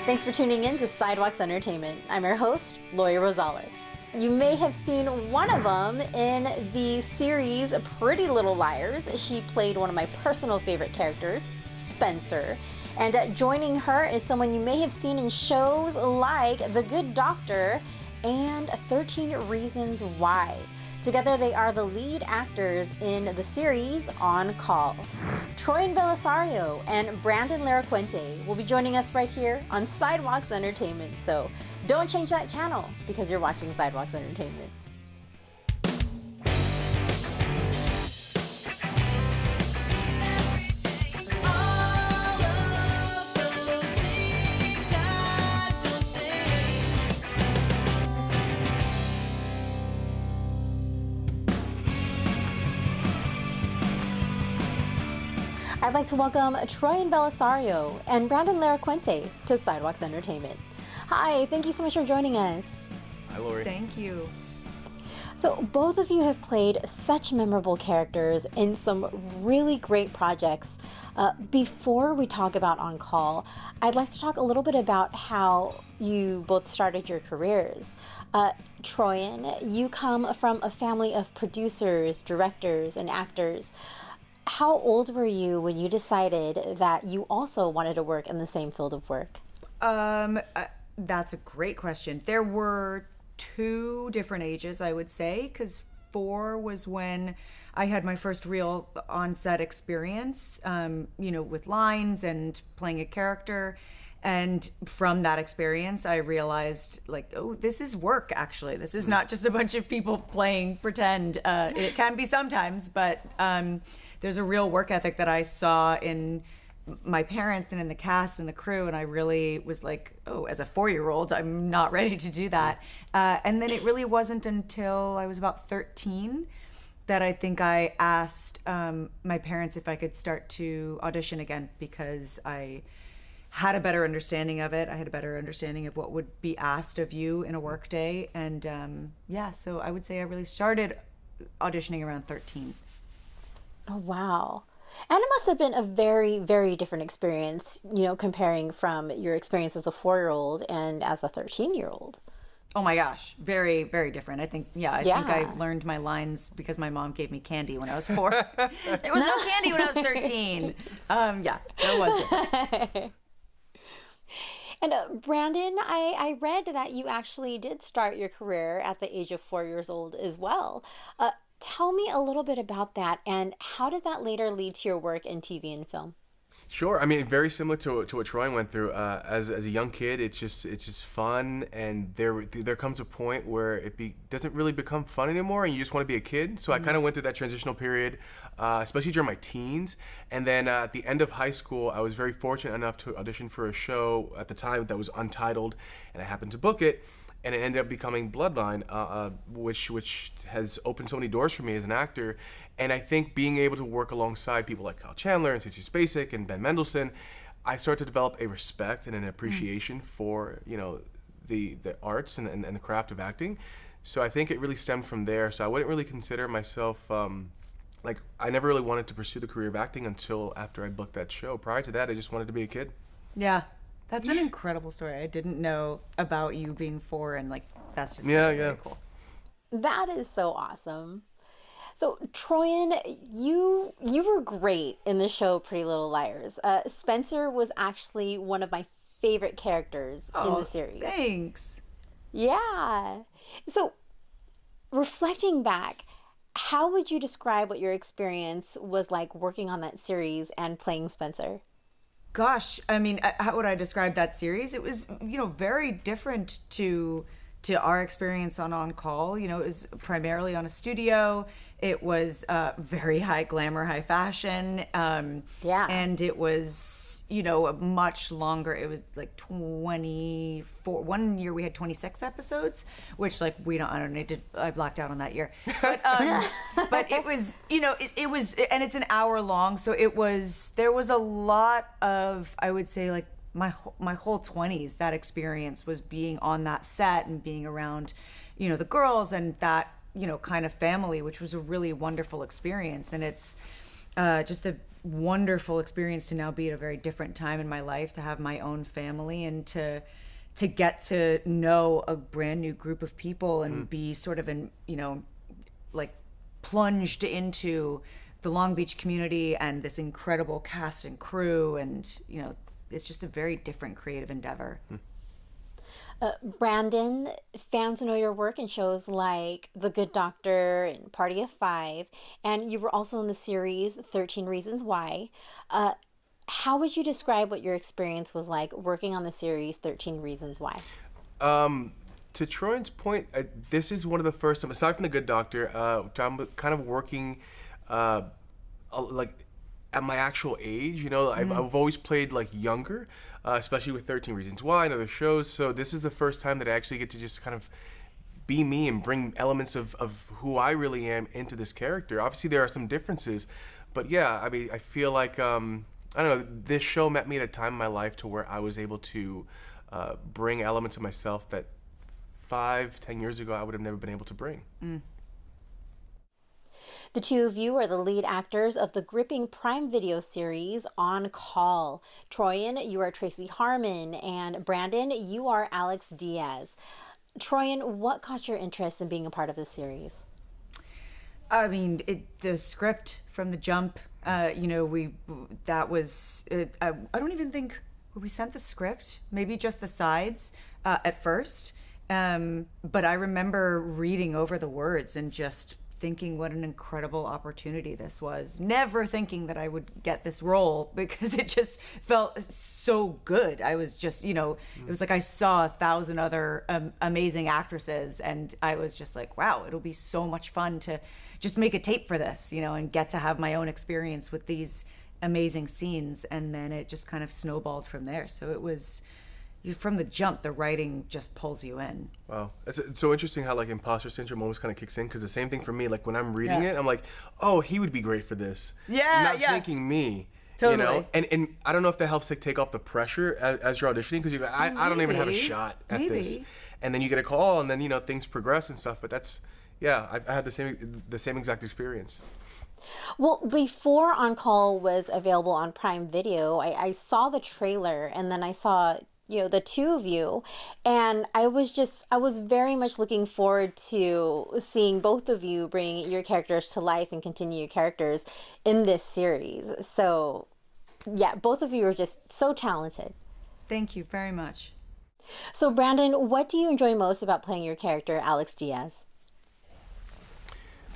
Thanks for tuning in to Sidewalks Entertainment. I'm your host, Lori Rosales. You may have seen one of them in the series Pretty Little Liars. She played one of my personal favorite characters, Spencer. And joining her is someone you may have seen in shows like The Good Doctor and 13 Reasons Why. Together, they are the lead actors in the series On Call. Troian Bellisario and Brandon Larracuente will be joining us right here on Sidewalks Entertainment. So don't change that channel because you're watching Sidewalks Entertainment. I'd like to welcome Troian Bellisario and Brandon Larracuente to Sidewalks Entertainment. Hi, thank you so much for joining us. Hi, Lori. Thank you. So both of you have played such memorable characters in some really great projects. Before we talk about On Call, I'd like to talk a little bit about how you both started your careers. Troian, you come from a family of producers, directors, and actors. How old were you when you decided that you also wanted to work in the same field of work? That's a great question. There were two different ages, I would say, because 4 was when I had my first real on-set experience, with lines and playing a character. And from that experience, I realized, this is work, actually. This is not just a bunch of people playing pretend. It can be sometimes, but there's a real work ethic that I saw in my parents and in the cast and the crew, and I really was like, as a 4-year-old, I'm not ready to do that. And then it really wasn't until I was about 13 that I think I asked my parents if I could start to audition again, because I had a better understanding of it. I had a better understanding of what would be asked of you in a work day. And so I would say I really started auditioning around 13. Oh, wow. And it must have been a very, very different experience, comparing from your experience as a 4-year-old and as a 13-year-old. Oh my gosh, very, very different. I think I learned my lines because my mom gave me candy when I was 4. There was no candy when I was 13. It was different. And Brandon, I read that you actually did start your career at the age of 4 years old as well. Tell me a little bit about that, and how did that later lead to your work in TV and film? Sure. I mean, very similar to what Troian went through. As a young kid, it's just fun, and there comes a point where it doesn't really become fun anymore, and you just want to be a kid. So I kind of went through that transitional period, especially during my teens, and then at the end of high school, I was very fortunate enough to audition for a show at the time that was untitled, and I happened to book it. And it ended up becoming Bloodline, which has opened so many doors for me as an actor. And I think being able to work alongside people like Kyle Chandler and Cece Spacek and Ben Mendelsohn, I started to develop a respect and an appreciation for the arts and the craft of acting. So I think it really stemmed from there. So I wouldn't really consider myself I never really wanted to pursue the career of acting until after I booked that show. Prior to that, I just wanted to be a kid. Yeah. That's an incredible story. I didn't know about you being 4, and that's just really cool. That is so awesome. So Troian, you were great in the show Pretty Little Liars. Spencer was actually one of my favorite characters in the series. Thanks. Yeah. So reflecting back, how would you describe what your experience was like working on that series and playing Spencer? Gosh, I mean, how would I describe that series? It was, very different to our experience on Call. It was primarily on a studio. It was very high glamour, high fashion. And it was, a much longer, it was 24. One year we had 26 episodes, which I don't need to, I blacked out on that year. But it was, it was, and it's an hour long. So there was a lot of, I would say, my whole 20s, that experience was being on that set and being around, the girls and that, kind of family, which was a really wonderful experience. And it's just a wonderful experience to now be at a very different time in my life, to have my own family, and to get to know a brand new group of people and be sort of like plunged into the Long Beach community and this incredible cast and crew, and it's just a very different creative endeavor. Brandon, fans know your work in shows like The Good Doctor and Party of Five, and you were also in the series 13 Reasons Why. How would you describe what your experience was like working on the series 13 Reasons Why? To Troian's point, this is one of the first times, aside from The Good Doctor, I'm kind of working like at my actual age. I've always played like younger, especially with 13 Reasons Why and other shows. So this is the first time that I actually get to just kind of be me and bring elements of who I really am into this character. Obviously, there are some differences, but yeah, I mean, I feel like, I don't know, this show met me at a time in my life to where I was able to bring elements of myself that 5-10 years ago I would have never been able to bring. The two of you are the lead actors of the gripping Prime Video series On Call. Troian, you are Tracy Harmon, and Brandon, you are Alex Diaz. Troian, what caught your interest in being a part of this series? I mean, the script from the jump, I don't even think we sent the script, maybe just the sides at first. But I remember reading over the words and just thinking what an incredible opportunity this was. Never thinking that I would get this role because it just felt so good. I was just, it was like I saw 1,000 other amazing actresses, and I was just like, wow, it'll be so much fun to just make a tape for this, and get to have my own experience with these amazing scenes. And then it just kind of snowballed from there. So it was, from the jump, the writing just pulls you in. Wow, it's so interesting how like imposter syndrome almost kind of kicks in, because the same thing for me. Like when I'm reading it, I'm like, oh, he would be great for this. Not thinking me. Totally. And I don't know if that helps take off the pressure as you're auditioning, because you go, I don't even have a shot at this, and then you get a call, and then things progress and stuff. But that's I had the same exact experience. Well, before On Call was available on Prime Video, I saw the trailer, and then I saw the two of you, and I was very much looking forward to seeing both of you bring your characters to life and continue your characters in this series. So yeah, both of you are just so talented. Thank you very much. So Brandon, what do you enjoy most about playing your character, Alex Diaz?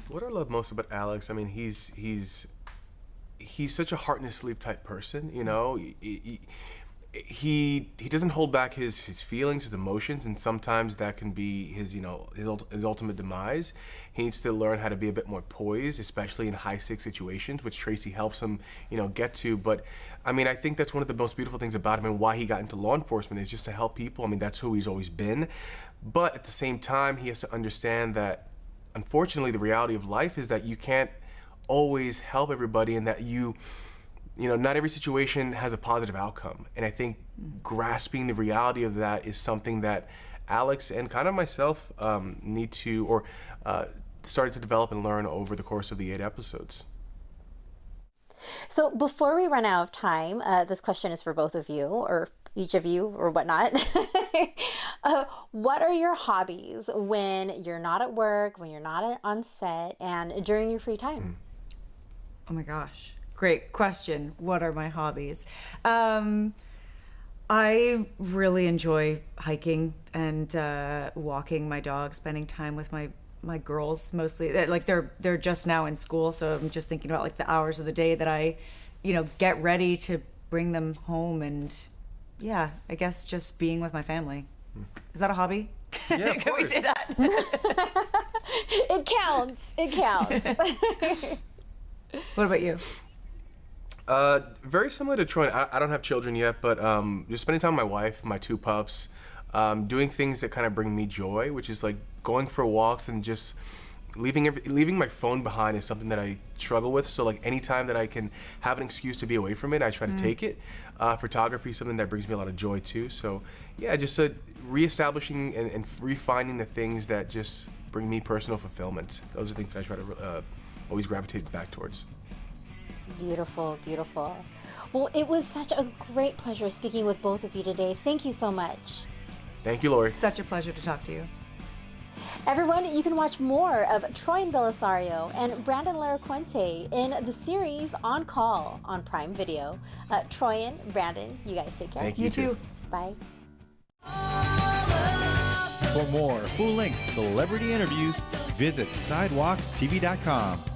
What I love most about Alex, I mean, he's such a heart in his sleeve type person, He doesn't hold back his feelings, his emotions, and sometimes that can be his ultimate demise. He needs to learn how to be a bit more poised, especially in high stakes situations, which Tracy helps him get to. But I mean, I think that's one of the most beautiful things about him, and why he got into law enforcement, is just to help people. I mean, that's who he's always been. But at the same time, he has to understand that, unfortunately, the reality of life is that you can't always help everybody, and that not every situation has a positive outcome. And I think grasping the reality of that is something that Alex and kind of myself need to, or started to develop and learn over the course of the 8 episodes. So before we run out of time, this question is for both of you, or each of you, or whatnot. What are your hobbies when you're not at work, when you're not on set, and during your free time? Oh my gosh. Great question. What are my hobbies? I really enjoy hiking and walking my dog, spending time with my girls mostly. Like they're just now in school, so I'm just thinking about like the hours of the day that I, get ready to bring them home, and I guess just being with my family. Is that a hobby? Yeah, of Can we course. say that? It counts. It counts. What about you? Very similar to Troy. I don't have children yet, but just spending time with my wife, my 2 pups, doing things that kind of bring me joy, which is like going for walks, and just leaving my phone behind is something that I struggle with. So like anytime that I can have an excuse to be away from it, I try to take it. Photography is something that brings me a lot of joy too. So yeah, just reestablishing and refining the things that just bring me personal fulfillment. Those are things that I try to always gravitate back towards. Beautiful, beautiful. Well, it was such a great pleasure speaking with both of you today. Thank you so much. Thank you, Lori. Such a pleasure to talk to you. Everyone, you can watch more of Troian Bellisario and Brandon Larracuente in the series On Call on Prime Video. Troian, Brandon, you guys take care. Thank You too. Bye. For more full-length celebrity interviews, visit sidewalkstv.com.